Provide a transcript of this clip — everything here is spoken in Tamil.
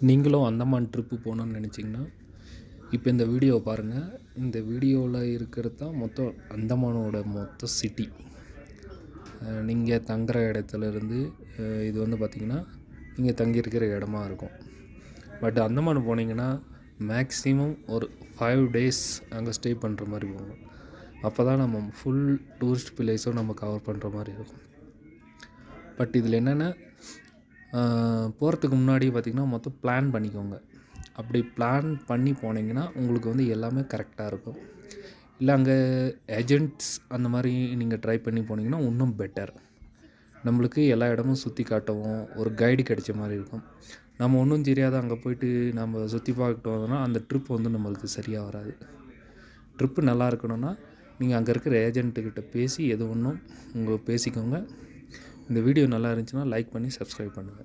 நீங்களும் அந்தமான் ட்ரிப்பு போகணுன்னு நினச்சிங்கன்னா இப்போ இந்த வீடியோவை பாருங்கள். இந்த வீடியோவில் இருக்கிறது தான் மொத்தம் அந்தமானோட மொத்த சிட்டி. நீங்கள் தங்குற இடத்துலேருந்து இது வந்து பார்த்திங்கன்னா நீங்கள் தங்கியிருக்கிற இடமா இருக்கும். பட் அந்தமான் போனீங்கன்னா மேக்ஸிமம் ஒரு 5 days அங்கே ஸ்டே பண்ணுற மாதிரி போகும். அப்போ தான் நம்ம ஃபுல் டூரிஸ்ட் பிளேஸும் நம்ம கவர் பண்ணுற மாதிரி இருக்கும். பட் இதில் என்னென்னா போகிறதுக்கு முன்னாடி பார்த்திங்கன்னா மொத்தம் பிளான் பண்ணிக்கோங்க. அப்படி பிளான் பண்ணி போனீங்கன்னா உங்களுக்கு வந்து எல்லாமே கரெக்டாக இருக்கும். இல்லை அங்கே ஏஜென்ட்ஸ் அந்த மாதிரி நீங்கள் ட்ரை பண்ணி போனீங்கன்னா இன்னும் பெட்டர். நம்மளுக்கு எல்லா இடமும் சுற்றி காட்டவும் ஒரு கைடு கிடைச்ச மாதிரி இருக்கும். நம்ம ஒன்றும் தெரியாத அங்கே போய்ட்டு நம்ம சுற்றி பார்த்துட்டு வந்தோம்னா அந்த ட்ரிப் வந்து நம்மளுக்கு சரியாக வராது. ட்ரிப்பு நல்லா இருக்கணும்னா நீங்கள் அங்கே இருக்கிற ஏஜென்ட்டுக்கிட்ட பேசி எது ஒன்றும் பேசிக்கோங்க. இந்த வீடியோ நல்லா இருந்துச்சுன்னா லைக் பண்ணி சப்ஸ்கிரைப் பண்ணுங்கள்.